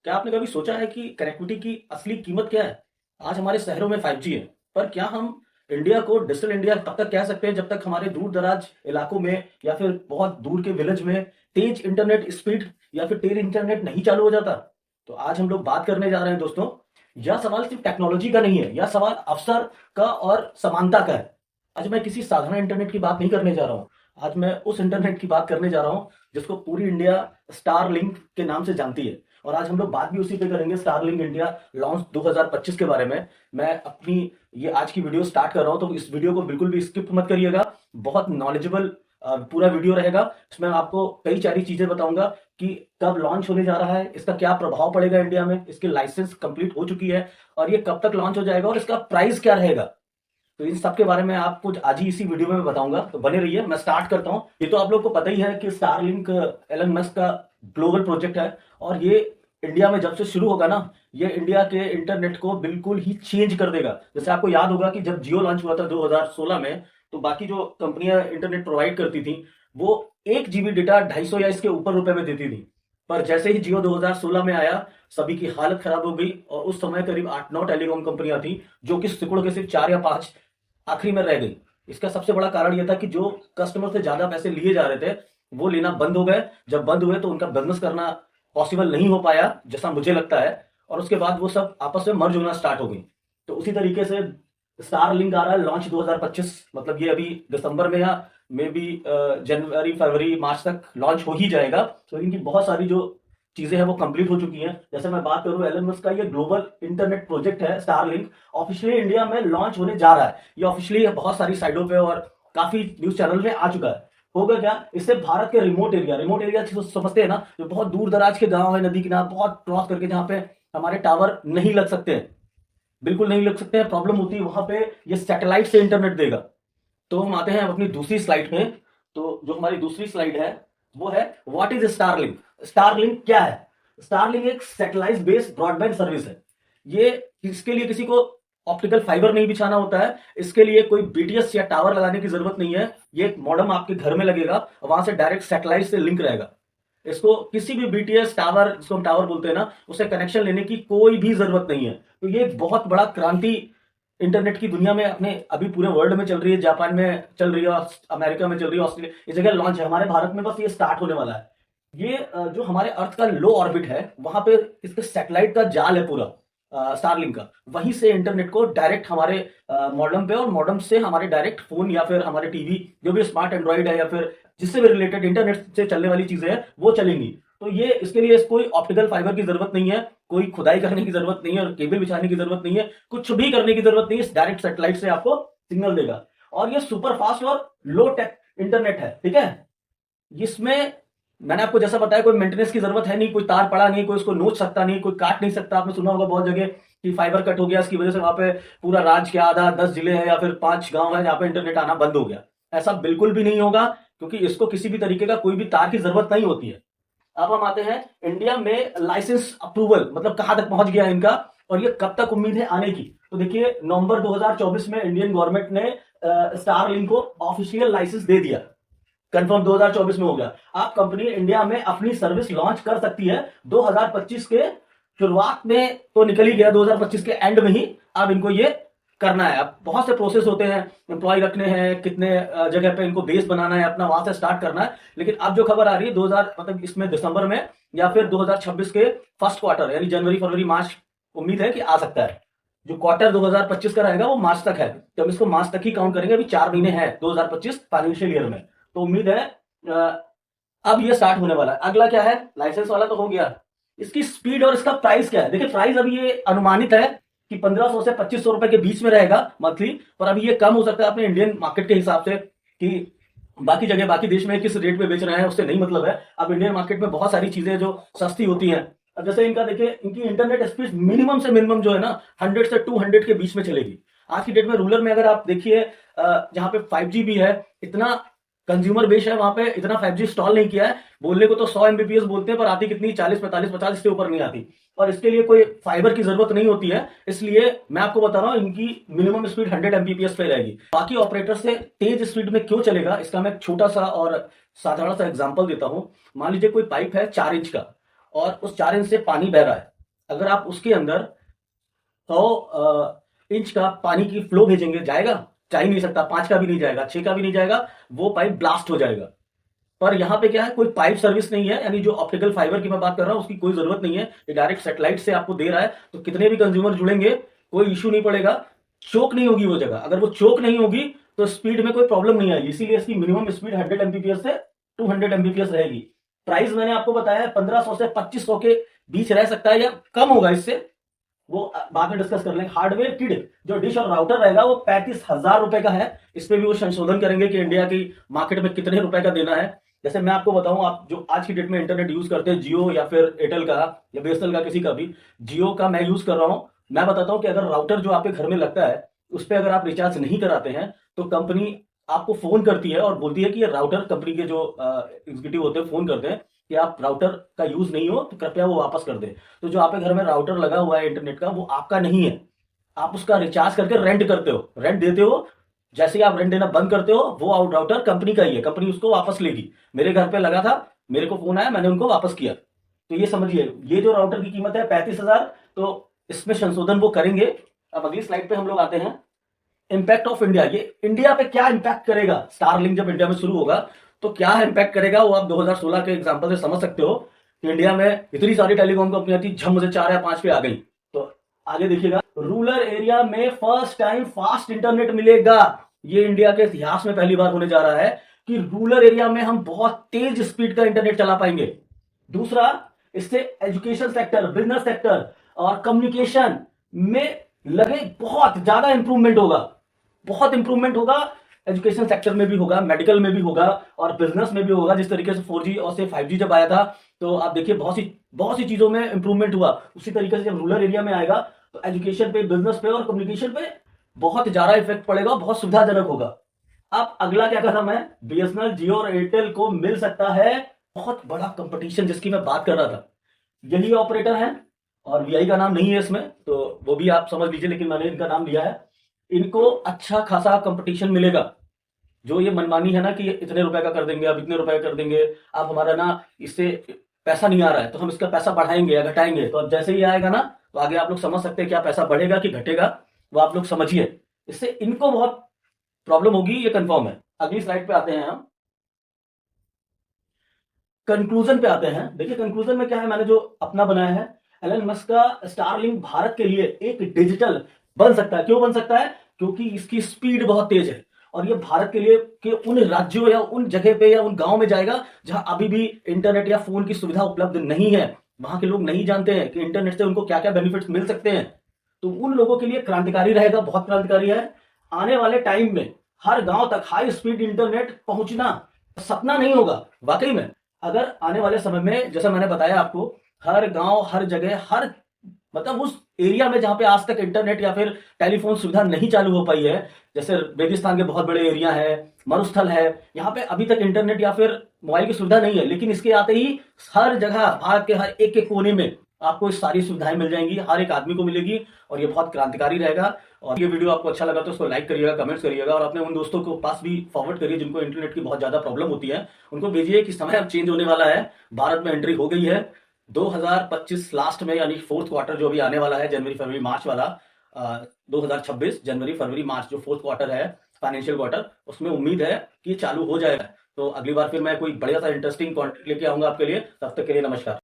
क्या आपने कभी सोचा है कि कनेक्टिविटी की असली कीमत क्या है? आज हमारे शहरों में 5G है, पर क्या हम इंडिया को डिजिटल इंडिया तब तक कह सकते हैं जब तक हमारे दूर-दराज इलाकों में या फिर बहुत दूर के विलेज में तेज इंटरनेट स्पीड या फिर तेज इंटरनेट नहीं चालू हो जाता? तो आज हम लोग बात करने जा रहे हैं दोस्तों, यह सवाल सिर्फ टेक्नोलॉजी का नहीं है, यह सवाल अवसर का और समानता का है। आज मैं किसी साधारण इंटरनेट की बात नहीं करने जा रहा हूँ। आज मैं उस इंटरनेट की बात करने जा रहा हूँ जिसको पूरी इंडिया स्टारलिंक के नाम से जानती है। और आज हम लोग बात भी उसी पे करेंगे, स्टारलिंक इंडिया लॉन्च 2025 के बारे में। मैं अपनी ये आज की वीडियो स्टार्ट कर रहा हूँ, तो इस वीडियो को बिल्कुल भी स्किप मत करिएगा। बहुत नॉलेजेबल पूरा वीडियो रहेगा। इसमें आपको कई सारी चीजें बताऊंगा कि कब लॉन्च होने जा रहा है, इसका क्या प्रभाव पड़ेगा इंडिया में, इसकी लाइसेंस कंप्लीट हो चुकी है और ये कब तक लॉन्च हो जाएगा और इसका प्राइस क्या रहेगा। तो इन सब के बारे में आपको आज ही इसी वीडियो में बताऊंगा, तो बने रहिए। मैं स्टार्ट करता हूं। ये तो आप लोग को पता ही है कि स्टारलिंक एलन मस्क का ग्लोबल प्रोजेक्ट है और ये इंडिया में जब से शुरू होगा ना, ये इंडिया के इंटरनेट को बिल्कुल ही चेंज कर देगा। जैसे आपको याद होगा कि जब जियो लॉन्च हुआ था 2016 में, तो बाकी जो कंपनियां इंटरनेट प्रोवाइड करती थी वो 1 GB डेटा 250 या इसके ऊपर रुपए में देती थी। पर जैसे ही जियो 2016 में आया, सभी की हालत खराब हो गई और उस समय करीब 8-9 टेलीकॉम कंपनियां थी जो कि सिकुड़ के सिर्फ 4 या 5 आखिरी में रह गई। इसका सबसे बड़ा कारण यह था कि जो कस्टमर से ज्यादा पैसे लिए जा रहे थे वो लेना बंद हो गए। जब बंद हुए तो उनका बिजनेस करना पॉसिबल नहीं हो पाया, जैसा मुझे लगता है। और उसके बाद वो सब आपस में मर्ज होना स्टार्ट हो गई। तो उसी तरीके से स्टार लिंक आ रहा है लॉन्च 2025, मतलब ये अभी दिसंबर में या मे बी जनवरी फरवरी मार्च तक लॉन्च हो ही जाएगा। तो इनकी बहुत सारी जो चीजें हैं वो कंप्लीट हो चुकी हैं। जैसे मैं बात करूं, एलन मस्क का ये ग्लोबल इंटरनेट प्रोजेक्ट है स्टारलिंक, ऑफिशियली इंडिया में लॉन्च होने जा रहा है। ये ऑफिशियली बहुत सारी साइटों पे और काफी न्यूज चैनल में आ चुका है। होगा क्या, इससे भारत के रिमोट एरिया समझते हैं ना, जो बहुत दूर दराज के गांव है, नदी किनारे बहुत क्रॉस करके, जहां पे हमारे टावर नहीं लग सकते हैं, बिल्कुल नहीं लग सकते हैं, प्रॉब्लम होती है, वहां पे ये सैटेलाइट से इंटरनेट देगा। तो हम आते हैं अपनी दूसरी स्लाइड में। तो जो हमारी दूसरी स्लाइड है वो है व्हाट इज स्टारलिंक। स्टारलिंक क्या है? स्टारलिंक एक सैटेलाइट बेस्ड ब्रॉडबैंड सर्विस है। ये इसके लिए किसी को ऑप्टिकल फाइबर नहीं बिछाना होता है, इसके लिए कोई बीटीएस या टावर लगाने की जरूरत नहीं है। ये एक मॉडेम आपके घर में लगेगा और वहां से डायरेक्ट सैटेलाइट से लिंक रहेगा। इसको किसी भी बीटीएस टावर, जिसको हम टावर बोलते हैं ना, उससे कनेक्शन लेने की कोई भी जरूरत नहीं है। तो ये एक बहुत बड़ा क्रांति इंटरनेट की दुनिया में अपने अभी पूरे वर्ल्ड में चल रही है। जापान में चल रही है, अमेरिका में चल रही है, ऑस्ट्रेलिया, इस जगह लॉन्च है। हमारे भारत में बस ये स्टार्ट होने वाला है। ये जो हमारे अर्थ का लो ऑर्बिट है, वहां पे इसके सैटेलाइट का जाल है पूरा स्टारलिंक का। वहीं से इंटरनेट को डायरेक्ट हमारे मॉडेम पे और मॉडेम से हमारे डायरेक्ट फोन या फिर हमारे टीवी, जो भी स्मार्ट एंड्रॉइड है या फिर जिससे भी रिलेटेड इंटरनेट से चलने वाली चीजें हैं, वो चलेंगी। तो ये इसके लिए कोई ऑप्टिकल फाइबर की जरूरत नहीं है, कोई खुदाई करने की जरूरत नहीं है और केबल बिछाने की जरूरत नहीं है, कुछ भी करने की जरूरत नहीं है। डायरेक्ट सैटेलाइट से आपको सिग्नल देगा और ये सुपर फास्ट और लो टेक इंटरनेट है। ठीक है, इसमें मैंने आपको जैसा बताया, कोई मेंटेनेंस की जरूरत है नहीं, कोई तार पड़ा नहीं, कोई उसको नोच सकता नहीं, कोई काट नहीं सकता। आपने सुना होगा बहुत जगह कि फाइबर कट हो गया, इसकी वजह से वहां पे पूरा राज्य के आधा 10 जिले हैं या फिर 5 गांव है जहां पे इंटरनेट आना बंद हो गया। ऐसा बिल्कुल भी नहीं होगा, क्योंकि इसको किसी भी तरीके का कोई भी तार की जरूरत नहीं होती है। अब हम आते हैं इंडिया में लाइसेंस अप्रूवल, मतलब कहां तक पहुंच गया इनका और ये कब तक उम्मीद है आने की। तो देखिए, नवंबर 2024 में इंडियन गवर्नमेंट ने स्टारलिंक को ऑफिशियल लाइसेंस दे दिया। कंफर्म 2024 में हो गया। आप कंपनी इंडिया में अपनी सर्विस लॉन्च कर सकती है 2025 के शुरुआत में, तो निकल ही गया 2025 के एंड में ही। अब इनको ये करना है। अब बहुत से प्रोसेस होते हैं, एम्प्लॉय रखने हैं, कितने जगह पे इनको बेस बनाना है अपना, वहां से स्टार्ट करना है। लेकिन अब जो खबर आ रही है 2000 मतलब इसमें दिसंबर में या फिर 2026 के फर्स्ट क्वार्टर यानी जनवरी फरवरी मार्च, उम्मीद है कि आ सकता है। जो क्वार्टर 2025 का रहेगा वो मार्च तक है, तो हम इसको मार्च तक ही काउंट करेंगे। अभी 4 महीने हैं 2025 फाइनेंशियल ईयर में, तो उम्मीद है अब ये स्टार्ट होने वाला है। अगला क्या है, लाइसेंस वाला तो हो गया। इसकी स्पीड और इसका प्राइस क्या है? देखिए, प्राइस अभी ये अनुमानित है कि 1500 से 2500 रुपए के बीच में रहेगा मंथली, पर अभी ये कम हो सकता है अपने इंडियन मार्केट के हिसाब से, कि बाकी जगह बाकी देश में किस रेट पे बेच रहे हैं उससे नहीं मतलब है। अब इंडियन मार्केट में बहुत सारी चीजें जो सस्ती होती हैं। अब जैसे इनका देखिए, इनकी इंटरनेट स्पीड मिनिमम से मिनिमम जो है ना 100 से 200 के बीच में चलेगी। आज की डेट में रूरल में अगर आप देखिए, जहां पे 5G भी है, इतना कंज्यूमर बेस है, वहां पे इतना 5G इंस्टॉल नहीं किया है। बोलने को तो 100 Mbps बोलते हैं, पर आती कितनी 40 45 50 से ऊपर नहीं आती। और इसके लिए कोई फाइबर की जरूरत नहीं होती है, इसलिए मैं आपको बता रहा हूं इनकी मिनिमम स्पीड 100 Mbps पे रहेगी। बाकी ऑपरेटर से तेज स्पीड में क्यों चलेगा, इसका मैं एक छोटा सा और साधारण सा एग्जांपल देता हूं। मान लीजिए कोई पाइप है 4 इंच का और उस 4 इंच से पानी बह रहा है, अगर आप उसके अंदर 100 इंच का पानी की फ्लो भेजेंगे, जाएगा? जा ही नहीं सकता। 5 का भी नहीं जाएगा, 6 का भी नहीं जाएगा, वो पाइप ब्लास्ट हो जाएगा। पर यहाँ पे क्या है, कोई पाइप सर्विस नहीं है, यानी जो ऑप्टिकल फाइबर की मैं बात कर रहा हूँ उसकी कोई जरूरत नहीं है। ये डायरेक्ट सेटेलाइट से आपको दे रहा है, तो कितने भी कंज्यूमर जुड़ेंगे कोई इश्यू नहीं पड़ेगा। चोक नहीं होगी वो जगह। अगर वो चोक नहीं होगी तो स्पीड में कोई प्रॉब्लम नहीं आएगी। इसीलिए इसकी मिनिमम स्पीड 100 एमबीपीएस से 200 एमबीपीएस रहेगी। प्राइस मैंने आपको बताया है 1500 से 2500 के बीच रह सकता है, या कम होगा इससे, वो बाद में डिस्कस कर लेंगे। हार्डवेयर किट जो डिश और राउटर रहेगा वो 35,000 रुपए का है। इस पे भी वो संशोधन करेंगे कि इंडिया की मार्केट में कितने रुपए का देना है। जैसे मैं आपको बताऊं, आप जो आज की डेट में इंटरनेट यूज करते हैं, जियो या फिर एयरटेल का या बीएसएनएल का, किसी का भी, जियो का मैं यूज कर रहा हूं। मैं बताता हूं कि अगर राउटर जो आपके घर में लगता है उस पर अगर आप रिचार्ज नहीं कराते हैं तो कंपनी आपको फोन करती है और बोलती है कि ये राउटर, कंपनी के जो एग्जीक्यूटिव होते हैं फोन करते हैं कि आप राउटर का यूज नहीं हो तो कृपया वो वापस कर दे। तो जो आपके घर में राउटर लगा हुआ है इंटरनेट का, वो आपका नहीं है। आप उसका रिचार्ज करके रेंट करते हो, रेंट देते हो। जैसे ही आप रेंट देना बंद करते हो, वो आउट राउटर कंपनी का ही है, कंपनी उसको वापस लेगी। मेरे घर पे लगा था, मेरे को फोन आया, मैंने उनको वापस किया। तो ये समझिए, ये जो राउटर की कीमत है 35,000, तो इसमें संशोधन वो करेंगे। अब अगली स्लाइड पे हम लोग आते हैं। इंपैक्ट ऑफ इंडिया, ये इंडिया पे क्या इंपैक्ट करेगा। स्टारलिंक जब इंडिया में शुरू होगा तो क्या इंपैक्ट करेगा, वो आप 2016 के एग्जांपल से समझ सकते हो कि इंडिया में इतनी सारी टेलीकॉम कंपनियां थी, झम से 4 या 5 पे आ गई। तो आगे देखिएगा, रूरल एरिया में फर्स्ट टाइम फास्ट इंटरनेट मिलेगा। ये इंडिया के इतिहास में पहली बार होने जा रहा है कि रूरल एरिया में हम बहुत तेज स्पीड का इंटरनेट चला पाएंगे। दूसरा, इससे एजुकेशन सेक्टर, बिजनेस सेक्टर और कम्युनिकेशन में लगे बहुत ज्यादा इंप्रूवमेंट होगा, बहुत इंप्रूवमेंट होगा। एजुकेशन सेक्टर में भी होगा, मेडिकल में भी होगा और बिजनेस में भी होगा। जिस तरीके से 4G और से 5G जब आया था, तो आप देखिए बहुत सी चीजों में इंप्रूवमेंट हुआ। उसी तरीके से जब रूरल एरिया में आएगा तो एजुकेशन पे, बिजनेस पे और कम्युनिकेशन पे बहुत ज्यादा इफेक्ट पड़ेगा, बहुत सुविधाजनक होगा। अब अगला क्या कदम है, बीएसएनएल, जियो और एयरटेल को मिल सकता है बहुत बड़ा कंपटीशन, जिसकी मैं बात कर रहा था। यही ऑपरेटर है और वीआई का नाम नहीं है इसमें, तो वो भी आप समझ लीजिए, लेकिन मैंने इनका नाम लिया है। इनको अच्छा खासा कंपटीशन मिलेगा। जो ये मनमानी है ना कि इतने रुपए का कर देंगे, अब इतने रुपए का कर देंगे, अब हमारा ना इससे पैसा नहीं आ रहा है तो हम इसका पैसा बढ़ाएंगे या घटाएंगे, तो अब जैसे ही आएगा ना तो आगे आप लोग समझ सकते हैं क्या पैसा बढ़ेगा कि घटेगा, वो आप लोग समझिए। इससे इनको बहुत प्रॉब्लम होगी, ये कंफर्म है। अगली स्लाइड पे आते हैं हम, कंक्लूजन पे आते हैं। देखिए कंक्लूजन में क्या है, मैंने जो अपना बनाया है, एलन मस्क का स्टारलिंक भारत के लिए एक डिजिटल बन सकता है। क्यों बन सकता है? क्योंकि इसकी स्पीड बहुत तेज है और ये भारत के लिए के उन राज्यों या उन जगह पे या उन गांव में जाएगा जहां अभी भी इंटरनेट या फोन की सुविधा उपलब्ध नहीं है। वहां के लोग नहीं जानते हैं कि इंटरनेट से उनको क्या क्या बेनिफिट्स मिल सकते हैं। तो उन लोगों के लिए क्रांतिकारी रहेगा, बहुत क्रांतिकारी है। आने वाले टाइम में हर गांव तक हाई स्पीड इंटरनेट पहुंचना सपना नहीं होगा, वाकई में। अगर आने वाले समय में, जैसा मैंने बताया आपको, हर गांव, हर जगह, हर मतलब उस एरिया में जहां पे आज तक इंटरनेट या फिर टेलीफोन सुविधा नहीं चालू हो पाई है, जैसे रेगिस्तान के बहुत बड़े एरिया है, मरुस्थल है, यहाँ पे अभी तक इंटरनेट या फिर मोबाइल की सुविधा नहीं है, लेकिन इसके आते ही हर जगह, भारत के हर एक एक कोने में आपको इस सारी सुविधाएं मिल जाएंगी, हर एक आदमी को मिलेगी और ये बहुत क्रांतिकारी रहेगा। और ये वीडियो आपको अच्छा लगा तो उसको लाइक करिएगा, कमेंट्स करिएगा और अपने उन दोस्तों को पास भी फॉरवर्ड करिए जिनको इंटरनेट की बहुत ज्यादा प्रॉब्लम होती है। उनको भेजिए कि समय अब चेंज होने वाला है, भारत में एंट्री हो गई है 2025 लास्ट में, यानी फोर्थ क्वार्टर जो भी आने वाला है, जनवरी फरवरी मार्च वाला, 2026 जनवरी फरवरी मार्च जो फोर्थ क्वार्टर है, फाइनेंशियल क्वार्टर, उसमें उम्मीद है कि चालू हो जाएगा। तो अगली बार फिर मैं कोई बढ़िया सा इंटरेस्टिंग कंटेंट लेके आऊंगा आपके लिए। तब तक के लिए नमस्कार।